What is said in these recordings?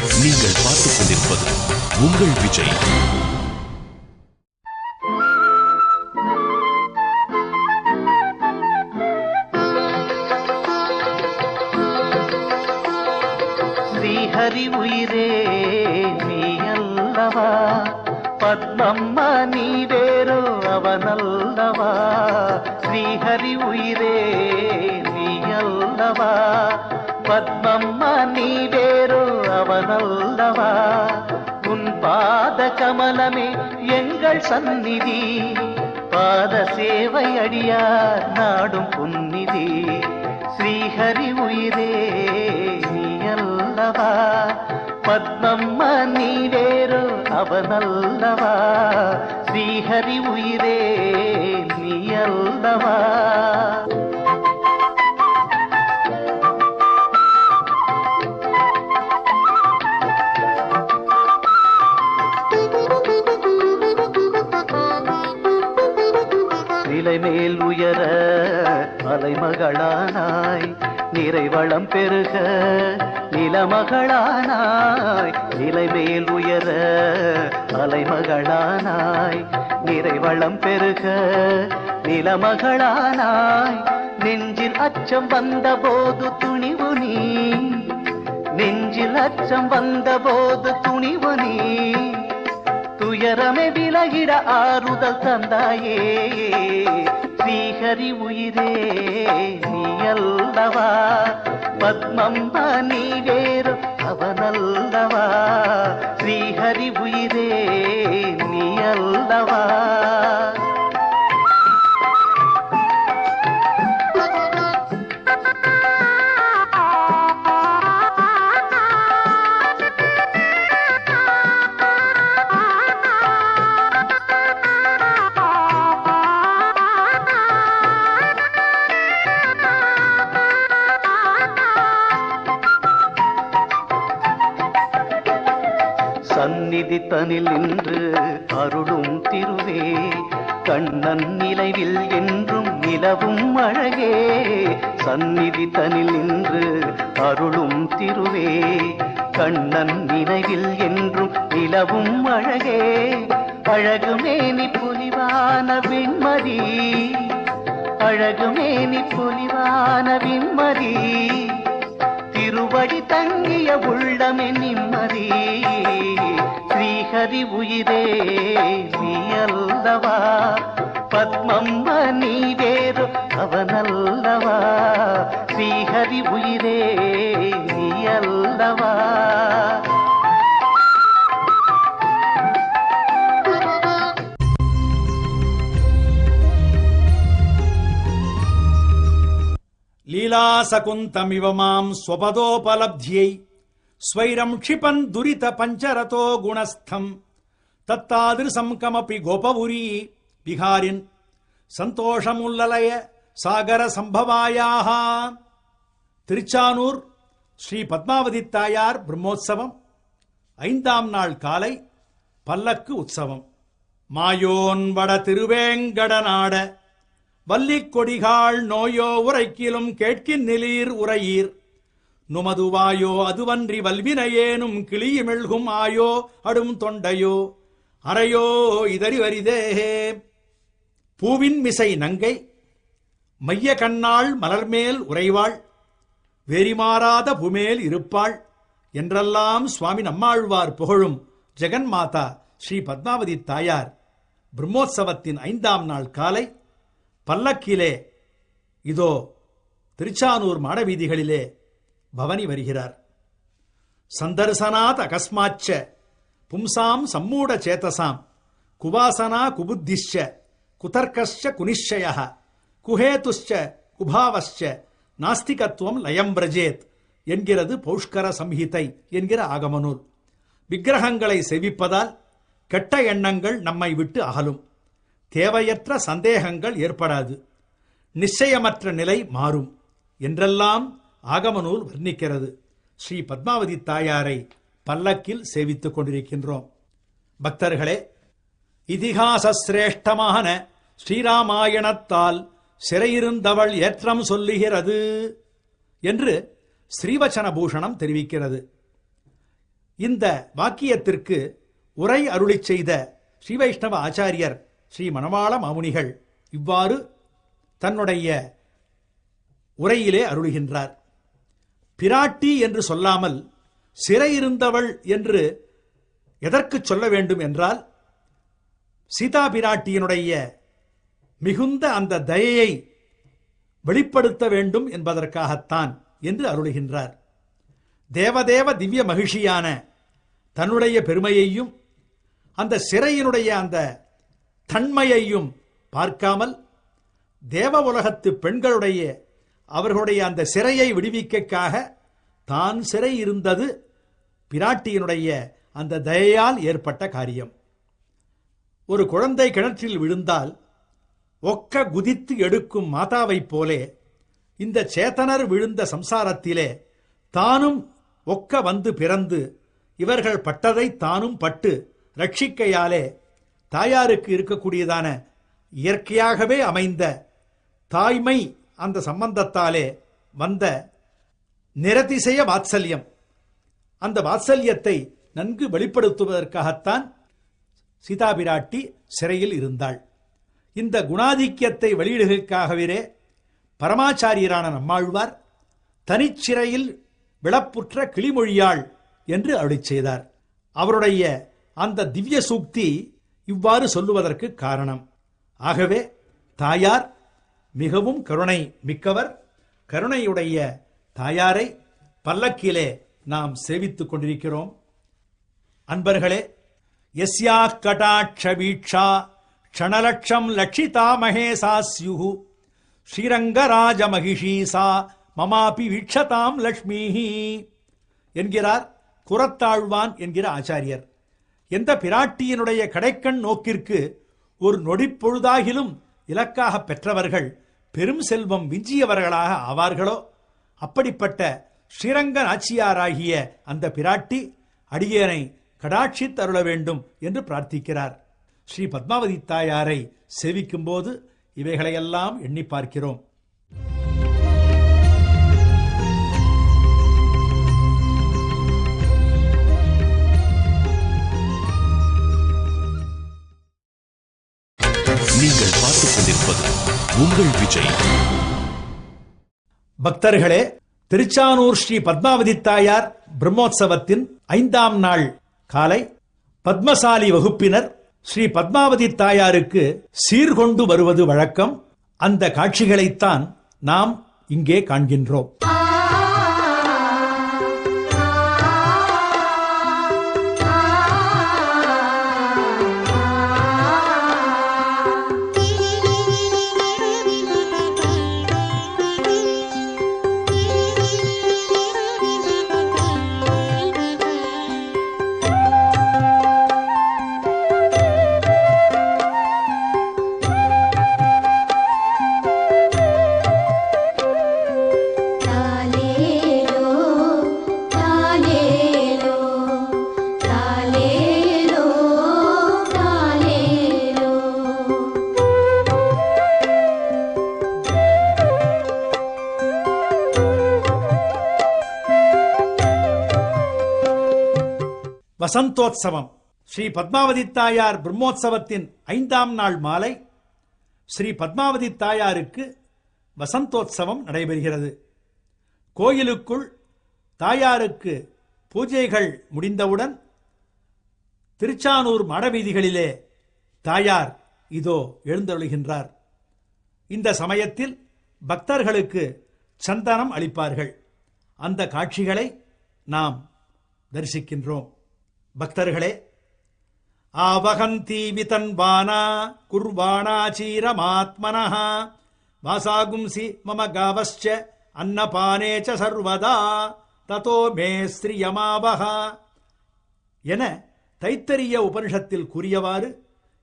நீங்கள் பார்த்துக் கொண்டிருப்பது உங்கள் விஜய். ஸ்ரீஹரி உயிரே நீ அல்லவா, பத்மம்மா நீ வேறோ அவனல்லவா. ஸ்ரீஹரி உயிரே நீ அல்லவா, பத்மம்மா நீ வேறோ அவனல்லவா. உன் பாத கமலமே எங்கள் சந்நிதி, பாத சேவை அடியார் நாடும் புன்னிதி. ஸ்ரீஹரி உயிரே நீ அல்லவா, பத்மம்மா நீ வேறோ அவனல்லவா. ஸ்ரீஹரி உயிரே நீ அல்லவா. நிலைமேல் உயர அலைமகளானாய், நிறைவளம் பெருக நிலமகளானாய். நிலைமேல் உயர அலைமகளானாய், நிறைவளம் பெருக நிலமகளானாய். நெஞ்சில் அச்சம் வந்த போது துணிவு நீ, நெஞ்சில் அச்சம் வந்த போது துணிவு நீ. துயரமே விலகிட ஆறுதல் தந்தாயே. ஸ்ரீஹரி உயிரே நீ அல்லவா, பத்மம்மா நீ வேறு அவனல்லவா. ஸ்ரீஹரி உயிரே நீ அல்லவா. சந்நிதி தனில் நின்று அருளும் திருவே, கண்ணன் நிலைவில் என்றும் நிலவும் அழகே. சந்நிதி தனில் நின்று அருளும் திருவே, கண்ணன் நினைவில் என்றும் நிலவும் அழகே. அழகுமேனி பொலிவான விண்மதி, அழகுமேனி பொலிவான விண்மதி. திருவடி தங்கிய உள்ளமே நிம்மதி. ஸ்ரீஹரி உயிரே நீ அல்லவா, பத்மம்மா நீ வேறு அவனல்லவா. ஸ்ரீஹரி உயிரே நீ அல்லவா. லீலாசகுந்தமிவ மாம் ஸ்வபதோபலப்தியை ஸ்வைரம் க்ஷிபன் துரித பஞ்சரதோ குணஸ்தம் தத்தாதிருசம் கமபி கோபபுரி விஹாரின் சந்தோஷமுல்லலய சாகர சம்பவாயாக. திருச்சானூர் ஸ்ரீ பத்மாவதி தாயார் பிரம்மோற்சவம் 5ஆம் நாள் காலை பல்லக்கு உற்சவம். மாயோன் வட திருவேங்கடநாட வல்லிக் கொடிகாள் நோயோ உரைக்கிலும் கேட்கின்னிலீர் உரையீர். நுமதுவாயோ அதுவன்றி வல்வினையேனும் கிளியுமெழ்கும் ஆயோ அடும் தொண்டையோ அறையோ இதறி வரிதேஹே. பூவின் மிசை நங்கை மைய கண்ணாள் மலர்மேல் உறைவாள், வேரிமாறாத புமேல் இருப்பாள் என்றெல்லாம் சுவாமி நம்மாழ்வார் புகழும் ஜெகன்மாதா ஸ்ரீ பத்மாவதி தாயார் பிரம்மோற்சவத்தின் 5ஆம் நாள் காலை பல்லக்கிலே இதோ திருச்சானூர் மாடவீதிகளிலே பவனி வருகிறார். சந்தர்சனாத் அகஸ்மாச்ச பும்சாம் சம்மூட சேதசாம் குவாசனா குபுத்திஷ்ச குதர்க்கஸ்ச குனிஷயः குஹேதுஷ்ச குபாவஸ்ச நாஸ்திகத்துவம் லயம் பிரஜேத் என்கிறது பௌஷ்கர சம்ஹிதை என்கிற ஆகமநூல். விக்கிரகங்களை செவிப்பதால் கெட்ட எண்ணங்கள் நம்மை விட்டு அகலும், தேவையற்ற சந்தேகங்கள் ஏற்படாது, நிச்சயமற்ற நிலை மாறும் என்றெல்லாம் ஆகமநூல் வர்ணிக்கிறது. ஸ்ரீ பத்மாவதி தாயாரை பல்லக்கில் சேவித்துக் கொண்டிருக்கின்றோம். பக்தர்களே, இதிகாச சிரேஷ்டமான ஸ்ரீராமாயணத்தால் சிறையிருந்தவள் ஏற்றம் சொல்லுகிறது என்று ஸ்ரீவச்சன பூஷணம் தெரிவிக்கிறது. இந்த வாக்கியத்திற்கு உரை அருளிச் செய்த ஸ்ரீ வைஷ்ணவ ஆச்சாரியர் ஸ்ரீ மணவாள மாமுனிகள் இவ்வாறு தன்னுடைய உரையிலே அருளுகின்றார். பிராட்டி என்று சொல்லாமல் சிறையிருந்தவள் என்று எதற்கு சொல்ல வேண்டும் என்றால், சீதா பிராட்டியினுடைய மிகுந்த அந்த தயையை வெளிப்படுத்த வேண்டும் என்பதற்காகத்தான் என்று அருளுகின்றார். தேவதேவ திவ்ய மகிழ்ச்சியான தன்னுடைய பெருமையையும் அந்த சிறையினுடைய அந்த தன்மையையும் பார்க்காமல், தேவ உலகத்து பெண்களுடைய அவர்களுடைய அந்த சிறையை விடுவிக்காக தான் சிறை இருந்தது பிராட்டியினுடைய அந்த தயையால் ஏற்பட்ட காரியம். ஒரு குழந்தை கிணற்றில் விழுந்தால் ஒக்க குதித்து எடுக்கும் மாதாவைப் போலே இந்த சேத்தனர் விழுந்த சம்சாரத்திலே தானும் ஒக்க வந்து பிறந்து இவர்கள் பட்டதை தானும் பட்டு ரட்சிக்கையாலே தாயாருக்கு இருக்கக்கூடியதான இயற்கையாகவே அமைந்த தாய்மை அந்த சம்பந்தத்தாலே வந்த நிரதிசய வாத்சல்யம், அந்த வாத்சல்யத்தை நன்கு வெளிப்படுத்துவதற்காகத்தான் சீதா பிராட்டி சிறையில் இருந்தாள். இந்த குணாதிக்கியத்தை வெளியிடுவதற்காகவே பரமாச்சாரியரான நம்மாழ்வார் தனிச்சிறையில் விளப்புற்ற கிளிமொழியாள் என்று அருளிச் செய்தார். அவருடைய அந்த திவ்ய சூக்தி இவ்வாறு சொல்லுவதற்கு காரணம். ஆகவே தாயார் மிகவும் கருணை மிக்கவர். கருணையுடைய தாயாரை பல்லக்கிலே நாம் சேவித்துக் கொண்டிருக்கிறோம். அன்பர்களே, யஸ்யா கடாட்ச வீட்சா க்ஷணலட்சம் லட்சிதா மகேசா ஸ்யுஹு ஸ்ரீரங்கராஜ மகிஷீசா மமாபி வீட்சதாம் லக்ஷ்மிஹி என்கிறார் குரத்தாழ்வான் என்கிற ஆச்சாரியர். எந்த பிராட்டியினுடைய கடைக்கண் நோக்கிற்கு ஒரு நொடிப்பொழுதாகிலும் இலக்காக பெற்றவர்கள் பெரும் செல்வம் விஞ்சியவர்களாக ஆவார்களோ, அப்படிப்பட்ட ஸ்ரீரங்க நாச்சியாராகிய அந்த பிராட்டி அடியேனை கடாட்சித் அருள வேண்டும் என்று பிரார்த்திக்கிறார். ஸ்ரீ பத்மாவதி தாயாரை சேவிக்கும் போது இவைகளையெல்லாம் எண்ணி பார்க்கிறோம். நீங்கள் பார்த்துக் கொண்டிருப்பது உங்கள் விஜய். பக்தர்களே, திருச்சானூர் ஸ்ரீ பத்மாவதி தாயார் பிரம்மோற்சவத்தின் 5ஆம் நாள் காலை பத்மசாலி வகுப்பினர் ஸ்ரீ பத்மாவதி தாயாருக்கு சீர்கொண்டு வருவது வழக்கம். அந்த காட்சிகளைத்தான் நாம் இங்கே காண்கின்றோம். வசந்தோத்சவம் ஸ்ரீ பத்மாவதி தாயார் பிரம்மோற்சவத்தின் 5ஆம் நாள் மாலை ஸ்ரீ பத்மாவதி தாயாருக்கு வசந்தோத்சவம் நடைபெறுகிறது. கோயிலுக்குள் தாயாருக்கு பூஜைகள் முடிந்தவுடன் திருச்சானூர் மாடவீதிகளிலே தாயார் இதோ எழுந்தருளுகின்றார். இந்த சமயத்தில் பக்தர்களுக்கு சந்தனம் அளிப்பார்கள். அந்த காட்சிகளை நாம் தரிசிக்கின்றோம். பக்தர்களே, ஆவகந்தி விதன்வானா குர்வாணாச்சீரமாத்மனஹ வாசாகும்சி மம காவஸ்ச அன்னபானேச்ச சர்வதா ததோ மே ஸ்ரீயமாவஹ என தைத்தரிய உபனிஷத்தில் கூறியவாறு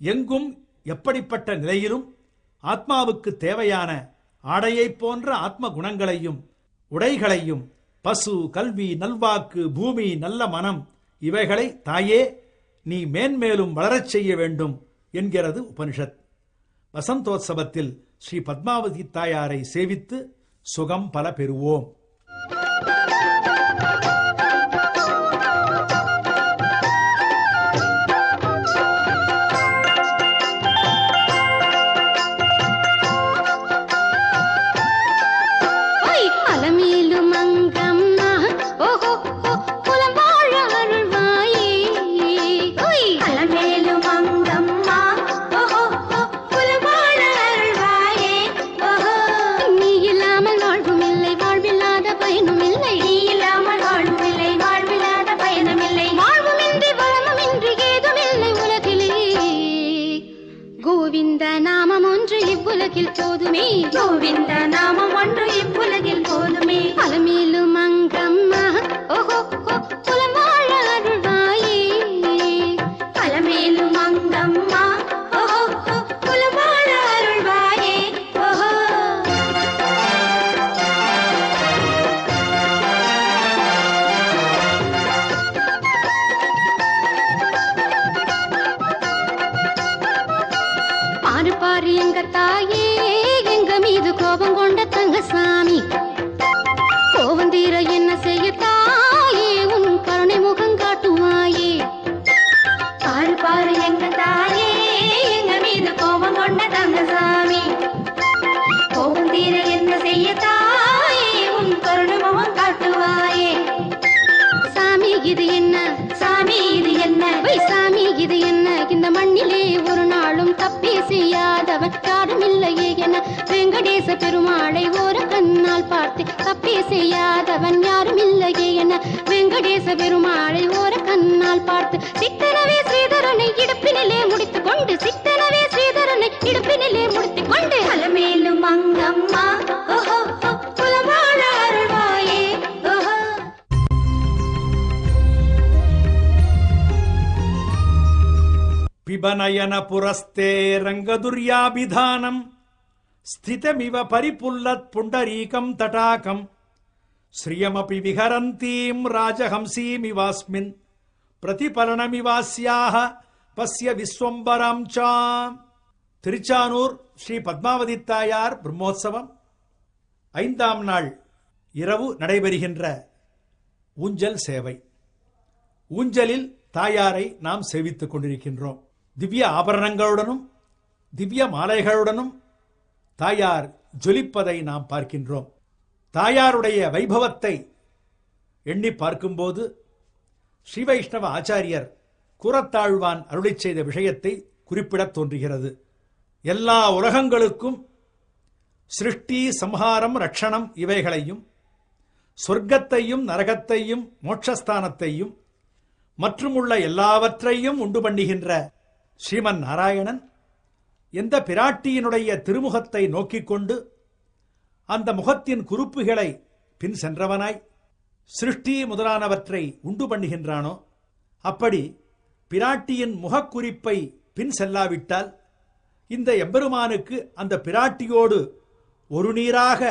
எங்கும் எப்படிப்பட்ட நிலையிலும் ஆத்மாவுக்கு தேவையான ஆடையைப் போன்ற ஆத்ம குணங்களையும் உடைகளையும் பசு, கல்வி, நல்வாக்கு, பூமி, நல்ல மனம் இவைகளை தாயே நீ மேன்மேலும் வளரச் செய்ய வேண்டும் என்கிறது உபனிஷத். வசந்தோத்சவத்தில் ஸ்ரீ பத்மாவதி தாயாரை சேவித்து சுகம் பல பெறுவோம். இது என்ன சாமி இது என்ன சாமி இது என்ன இந்த மண்ணிலே ஒரு நாளும் தப்பி செய்யாதவன் யாரும் இல்லையே என வெங்கடேச பெருமாளை ஒரு கண்ணால் பார்த்து தப்பி செய்யாதவன் யாரும் இல்லையே என வெங்கடேச பெருமாளை ஒரு கண்ணால் பார்த்து சித்தனவே ஸ்ரீதரனை இடுப்பினிலே முடித்துக் கொண்டு சித்தனவே ஸ்ரீதரனை இடுப்பினிலே முடித்துக் கொண்டு அலமேலும் அங்கம்மா ஓஹோ குலவாழ அருள்வாயே ஓஹோ. பிபநயன புரஸ்தே ரங்கதுர்யாபிதானம் ஸ்திதமிவ பரிபுல்லத் புண்டரீகம் தடாகம் ஸ்ரியமபி விஹரந்தீம் ராஜஹம்சீமிவாஸ்மின் பிரதிபலனமிவாஸ்யாக பஸ்ய விஸ்வம்பரம் சாம். திருச்சானூர் ஸ்ரீ பத்மாவதி தாயார் பிரம்மோற்சவம் 5ஆம் நாள் இரவு நடைபெறுகின்ற ஊஞ்சல் சேவை. ஊஞ்சலில் தாயாரை நாம் சேவித்துக் கொண்டிருக்கின்றோம். திவ்ய ஆபரணங்களுடனும் திவ்ய மாலைகளுடனும் தாயார் ஜொலிப்பதை நாம் பார்க்கின்றோம். தாயாருடைய வைபவத்தை எண்ணி பார்க்கும்போது ஸ்ரீ வைஷ்ணவ ஆச்சாரியர் கூறத்தாழ்வான் அருளிச் செய்த விஷயத்தை குறிப்பிடத் தோன்றுகிறது. எல்லா உலகங்களுக்கும் சிருஷ்டி சம்ஹாரம் ரட்சணம் இவைகளையும் சொர்க்கத்தையும் நரகத்தையும் மோட்சஸ்தானத்தையும் மற்றும் உள்ள எல்லாவற்றையும் உண்டு பண்ணுகின்ற ஸ்ரீமன் நாராயணன் எந்த பிராட்டியினுடைய திருமுகத்தை நோக்கிக் கொண்டு அந்த முகத்தின் குறுப்புகளை பின் சென்றவனாய் சிருஷ்டி முதலானவற்றை உண்டு பண்ணுகின்றானோ அப்படி பிராட்டியின் முகக்குறிப்பை பின் செல்லாவிட்டால் இந்த எம்பெருமானுக்கு அந்த பிராட்டியோடு ஒரு நீராக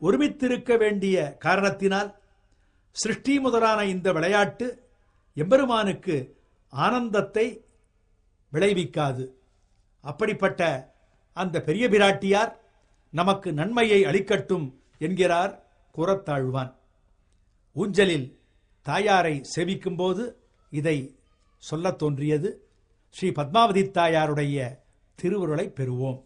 ஒருமித்திருக்க வேண்டிய காரணத்தினால் சிருஷ்டி முதலான இந்த விளையாட்டு எம்பெருமானுக்கு ஆனந்தத்தை விளைவிக்காது. அப்படிப்பட்ட அந்த பெரிய பிராட்டியார் நமக்கு நன்மையை அளிக்கட்டும் என்கிறார் கூறத்தாழ்வான். ஊஞ்சலில் தாயாரை சேவிக்கும் போது இதை சொல்லத் தோன்றியது. ஸ்ரீ பத்மாவதி தாயாருடைய திருவுருளை பெறுவோம்.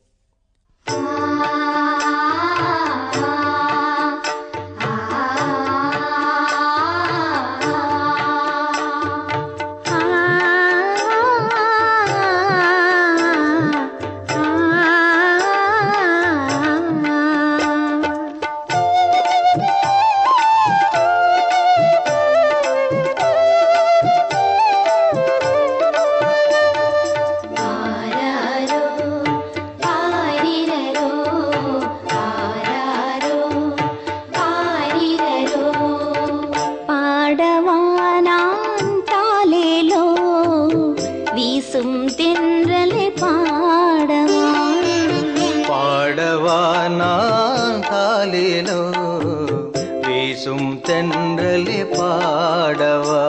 தென்றலே பாடவா.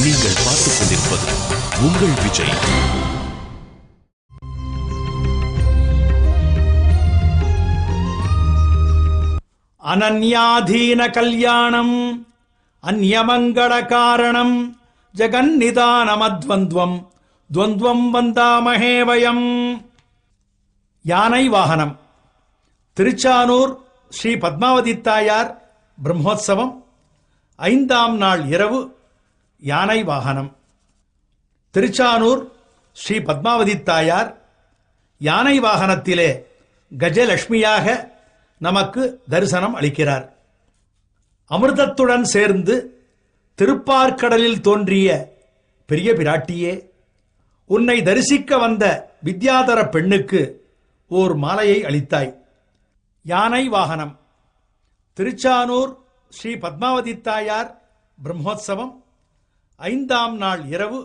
நீங்கள் பார்த்துக் கொண்டிருப்பது உங்கள் விஜய். அனன்யாதீன கல்யாணம் அந்யமங்கள காரணம் ஜெகன்னிதானமத்வந்த்வம் துவந்த்வம் வந்தாமஹே வயம். யானை வாகனம். திருச்சானூர் ஸ்ரீ பத்மாவதி தாயார் பிரம்மோற்சவம் 5ஆம் நாள் இரவு யானை வாகனம். திருச்சானூர் ஸ்ரீ பத்மாவதி தாயார் யானை வாகனத்திலே கஜலட்சுமியாக நமக்கு தரிசனம் அளிக்கிறார். அமிர்தத்துடன் சேர்ந்து திருப்பார்க்கடலில் தோன்றிய பெரிய பிராட்டியே, உன்னை தரிசிக்க வந்த வித்யாதர பெண்ணுக்கு ஓர் மாலையை அளித்தாய். யானை வாகனம். திருச்சானூர் ஸ்ரீ பத்மாவதி தாயார் பிரம்மோற்சவம் 5ஆம் நாள் இரவு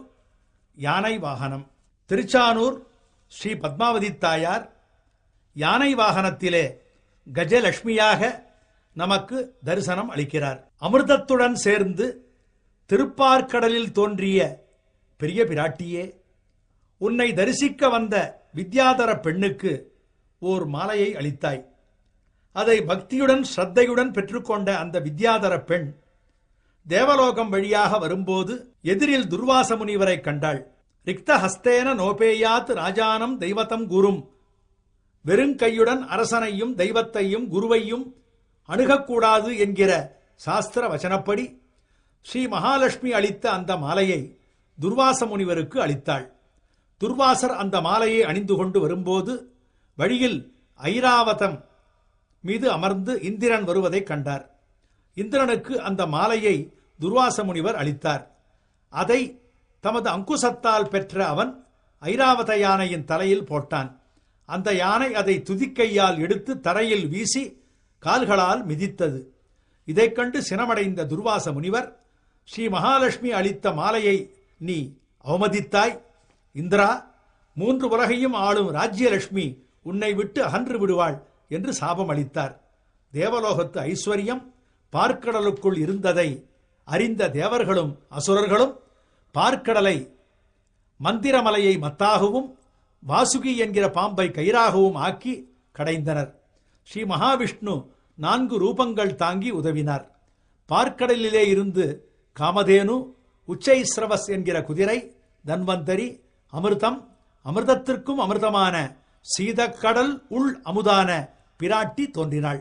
யானை வாகனம். திருச்சானூர் ஸ்ரீ பத்மாவதி தாயார் யானை வாகனத்திலே கஜலட்சுமியாக நமக்கு தரிசனம் அளிக்கிறார். அமிர்தத்துடன் சேர்ந்து திருப்பார்க்கடலில் தோன்றிய பெரிய பிராட்டியே, உன்னை தரிசிக்க வந்த வித்யாதர பெண்ணுக்கு ஓர் மாலையை அளித்தாய். அதை பக்தியுடன் ஸ்ரத்தையுடன் பெற்றுக்கொண்ட அந்த வித்யாதர பெண் தேவலோகம் வழியாக வரும்போது எதிரில் துர்வாச முனிவரை கண்டாள். ரிக்த ஹஸ்தேன நோபேயாத் ராஜானம் தெய்வத்தம் குரும். வெறுங்கையுடன் அரசனையும் தெய்வத்தையும் குருவையும் அணுகக்கூடாது என்கிற சாஸ்திர வசனப்படி ஸ்ரீ மகாலட்சுமி அளித்த அந்த மாலையை துர்வாச முனிவருக்கு அளித்தாள். துர்வாசர் அந்த மாலையை அணிந்து கொண்டு வரும்போது வழியில் ஐராவதம் மீது அமர்ந்து இந்திரன் வருவதைக் கண்டார். இந்திரனுக்கு அந்த மாலையை துர்வாச முனிவர் அளித்தார். அதை தமது அங்குசத்தால் பெற்ற அவன் ஐராவத யானையின் தலையில் போட்டான். அந்த யானை அதை துதிக்கையால் எடுத்து தரையில் வீசி கால்களால் மிதித்தது. இதைக் கண்டு சினமடைந்த துர்வாச முனிவர், ஸ்ரீ மகாலட்சுமி அளித்த மாலையை நீ அவமதித்தாய். இந்திரா, 3 உலகையும் ஆளும் ராஜ்யலட்சுமி உன்னை விட்டு அகன்று விடுவாள் என்று சாபம் அளித்தார். தேவலோகத்து ஐஸ்வர்யம் பார்க்கடலுக்குள் இருந்ததை அறிந்த தேவர்களும் அசுரர்களும் பார்க்கடலை மந்திரமலையை மத்தாகவும் வாசுகி என்கிற பாம்பை கயிறாகவும் ஆக்கி கடைந்தனர். ஸ்ரீ மகாவிஷ்ணு 4 ரூபங்கள் தாங்கி உதவினார். பார்க்கடலிலே இருந்து காமதேனு, உச்சைஸ்ரவஸ் என்கிற குதிரை, தன்வந்தரி, அமிர்தம், அமிர்தத்திற்கும் அமிர்தமான சீதக்கடல் உள் அமுதான பிராட்டி தோன்றினாள்.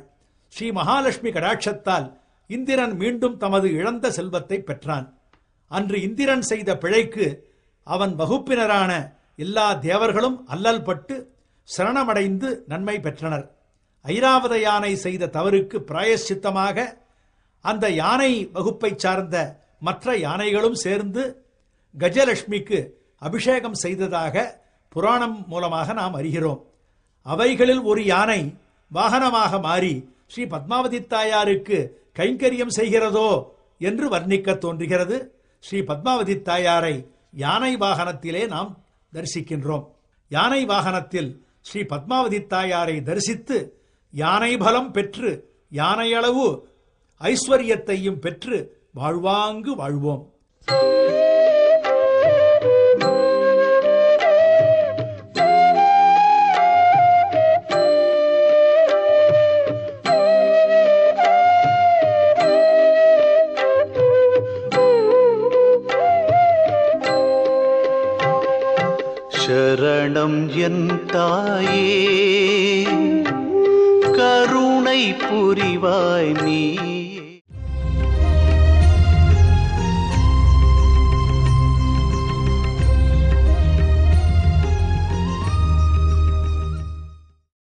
ஸ்ரீ மகாலட்சுமி கடாட்சத்தால் இந்திரன் மீண்டும் தமது இழந்த செல்வத்தை பெற்றான். அன்று இந்திரன் செய்த பிழைக்கு அவன் வகுப்பினரான எல்லா தேவர்களும் அல்லல் பட்டு சரணமடைந்து நன்மை பெற்றனர். ஐராவத யானை செய்த தவறுக்கு பிராயச்சித்தமாக அந்த யானை வகுப்பை சார்ந்த மற்ற யானைகளும் சேர்ந்து கஜலட்சுமிக்கு அபிஷேகம் செய்ததாக புராணம் மூலமாக நாம் அறிகிறோம். அவைகளில் ஒரு யானை வாகனமாக மாறி ஸ்ரீ பத்மாவதி தாயாருக்கு கைங்கரியம் செய்கிறதோ என்று வர்ணிக்க தோன்றுகிறது. ஸ்ரீ பத்மாவதி தாயாரை யானை வாகனத்திலே நாம் தரிசிக்கின்றோம். யானை வாகனத்தில் ஸ்ரீ பத்மாவதி தாயாரை தரிசித்து யானை பலம் பெற்று யானையளவு ஐஸ்வர்யத்தையும் பெற்று வாழ்வாங்கு வாழ்வோம். சரணம் என் தாயே, கருணை புரிவாய் நீ.